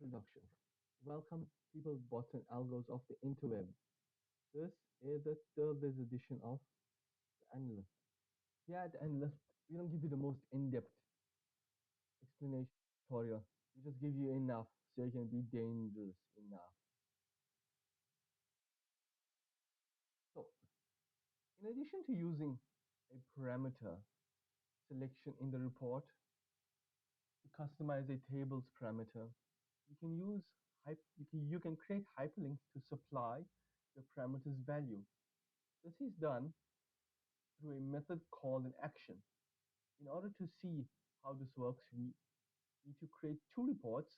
Introduction. Welcome, people, bots, and algos of the interweb. This is the third edition of the Analyst. Here at the Analyst, we don't give you the most in-depth explanation tutorial. We just give you enough so you can be dangerous enough. So, in addition to using a parameter selection in the report to customize a table's parameter, you can use you can create hyperlinks to supply your parameter's value. This is done through a method called an action. In order to see how this works, we need to create two reports.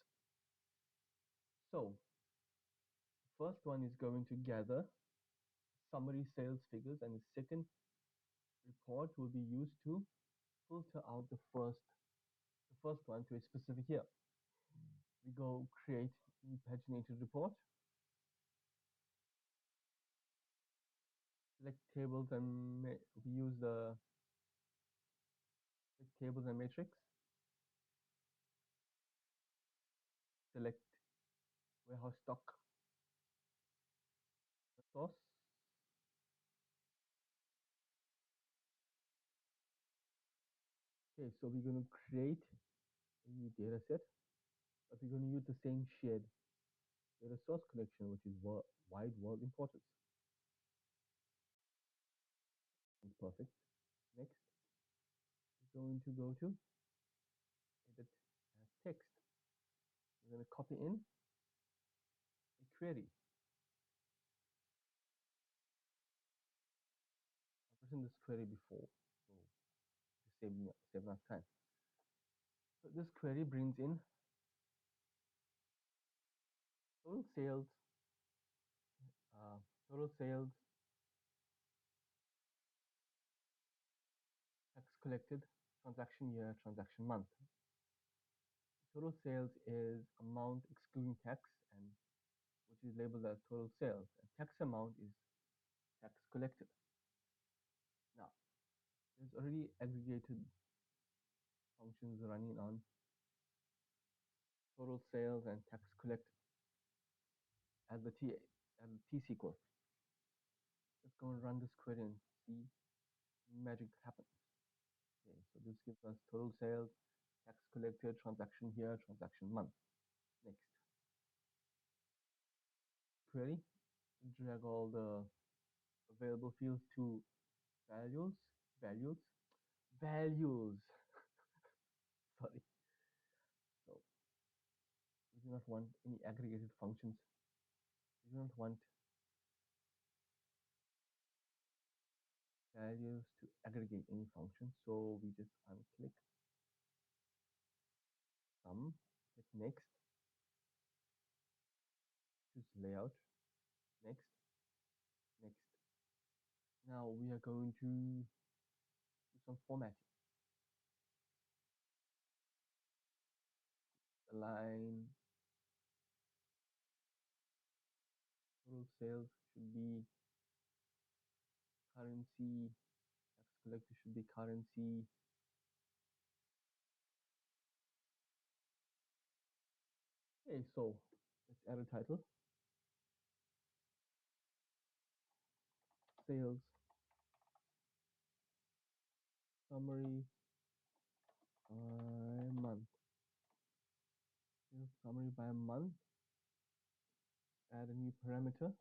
So the first one is going to gather summary sales figures, and the second report will be used to filter out the first one to a specific year. We go create new paginated report, select tables, and we use the tables and matrix, select warehouse stock source. Okay, so we're going to create a new data set, but we're going to use the same shared data source connection, which is wide world importance. It's perfect. Next, we're going to go to edit as text. We're going to copy in a query. I've written this query before, so to save enough time. So this query brings in total sales, uh, total sales, tax collected, transaction year, transaction month. Total sales is amount excluding tax, and which is labeled as total sales, and tax amount is tax collected. Now, there's already aggregated functions running on total sales and tax collected as the T SQL. Let's go and run this query and see magic happens. Okay, so this gives us total sales, tax collected, transaction year, transaction month. Next, query, drag all the available fields to values, values, values. Sorry. So we do not want any aggregated functions. We do not want values to aggregate any function. So we just unclick sum, click next, choose layout, next, next. Now we are going to do some formatting. Align total sales should be currency, tax collector should be currency. Okay, so let's add a title. Sales summary by month. Sales summary by month. Add a new parameter.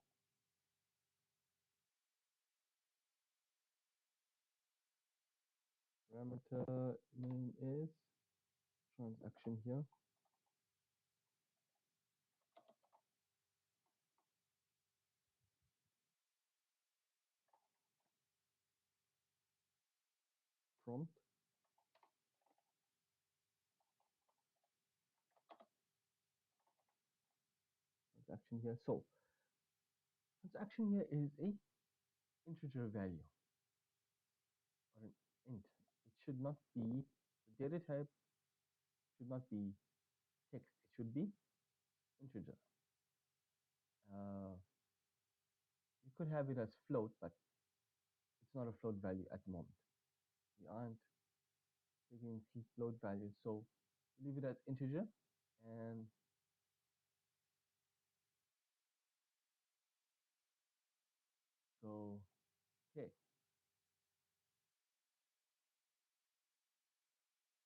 Parameter name is transaction here. Prompt. Transaction here. So transaction here is a integer value or an int. It should not be the data type should not be text. It should be integer. Uh, you could have it as float, but it's not a float value at the moment. We aren't taking float values, so leave it as integer and go okay.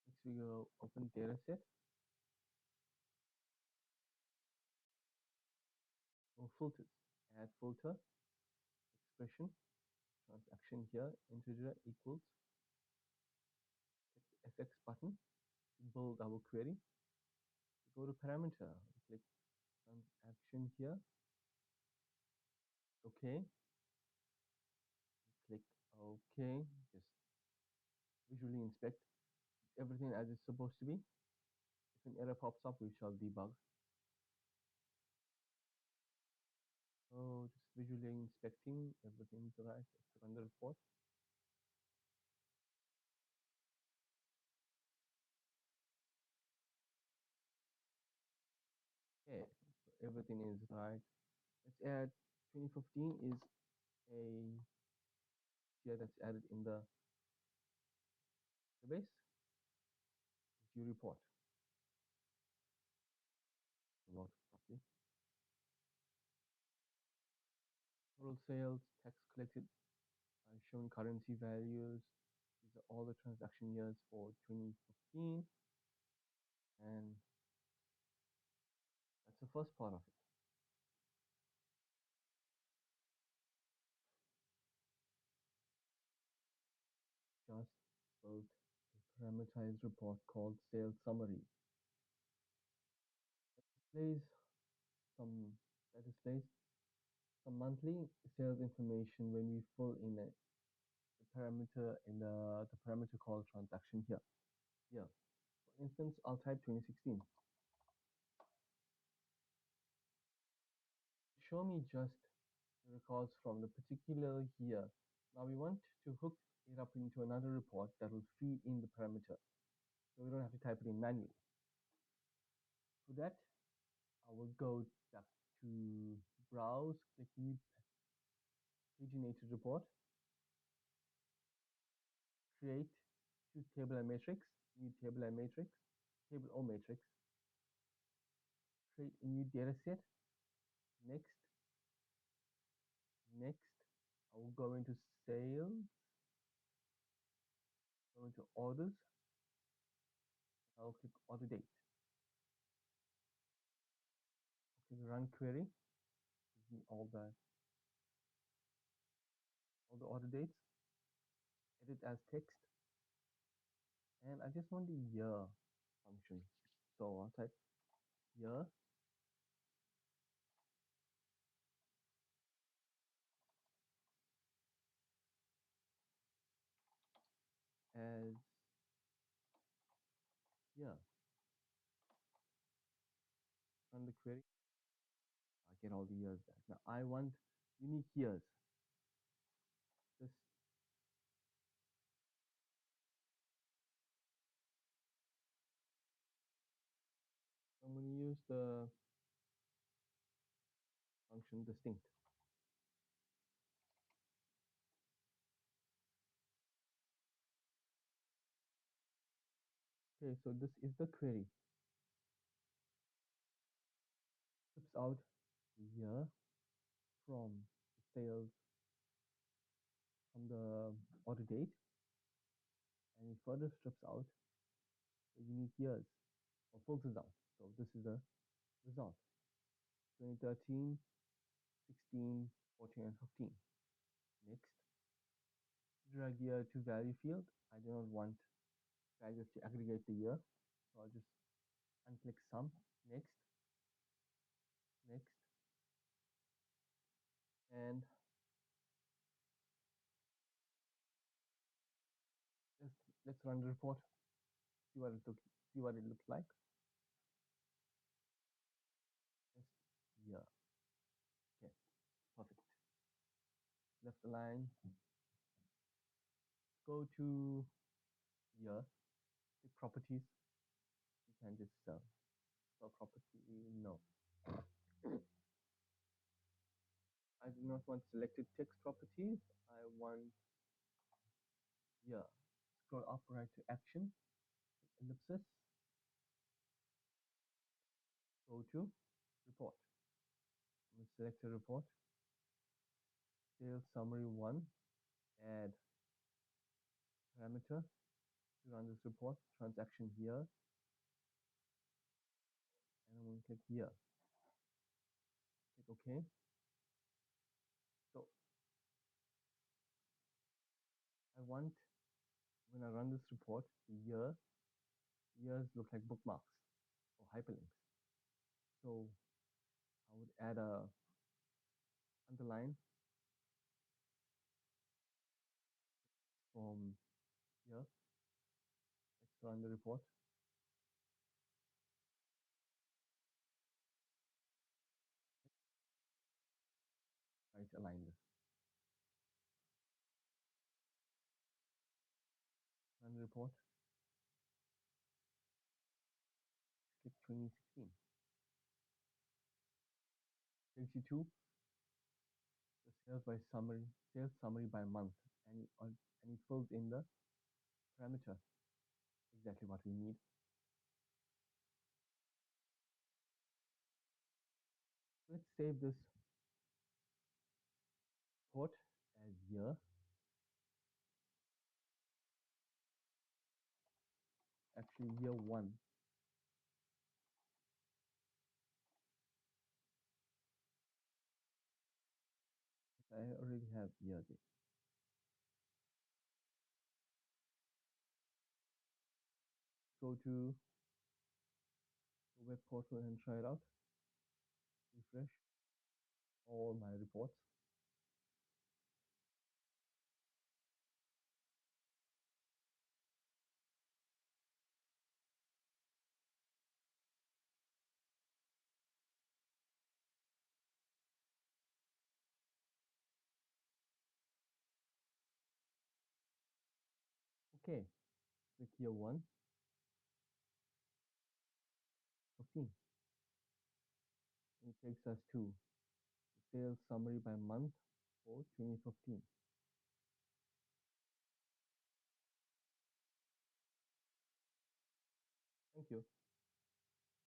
Next we go open data set, go filters, add filter, expression, transaction here, integer equals, click the FX button to build our query. We go to parameter, we click transaction here, okay, we click okay, just visually inspect everything as it's supposed to be. If an error pops up, we shall debug. So just visually inspecting everything's right. Let's run the report. Okay, so everything is right. Let's add 2015 is a year that's added in the database. View report. Load properly. Total sales, tax collected, shown currency values. These are all the transaction years for 2015. And that's the first part of it. Just built a parameterized report called sales summary. Displays some that displays some monthly sales information when we fill in the parameter in the parameter called transaction here. Here, for instance, I'll type 2016. Show me just the records from the particular year. Now we want to hook it up into another report that will feed in the parameter, so we don't have to type it in manually. For that, I will go back to browse, click new paginated report, create choose table and matrix, new table and matrix, table or matrix, create a new data set, next, next, I will go into sales, go into orders, I'll click order date. Okay, run query, gives me all the order dates, edit as text, and I just want the year function. So I'll type year as year. Run the query. I get all the years back. Now I want unique years. This I'm going to use the function distinct. Okay, so this is the query. Strips out the year from the sales from the order date, and it further strips out the unique years or filters out. So this is the result: 2013, 16, 14, and 15. Next, drag year to value field. I do not want values to aggregate the year, so I'll just unclick sum. Next, next, and let's run the report. See what it looks like. Just year. Okay, perfect. Left align. Go to year. The properties. You can just spell property. No, I do not want selected text properties. I want year. Scroll up right to action. Ellipsis. Go to report. I'm going to select a report. sales summary 1, add parameter to run this report, transaction here, and I'm going to click here. Click OK. So I want, when I run this report, the years look like bookmarks or hyperlinks. So I would add a underline from here. Let's run the report. Right, align this. Run the report. Click 2016. Takes you to the sales summary by month, and it fills in the parameter, exactly what we need. Let's save this report as year. Actually, year 1. I already have year there. Go to the web portal and try it out. Refresh all my reports. Okay, click year 1, 15. It takes us to the sales summary by month for 2015. Thank you.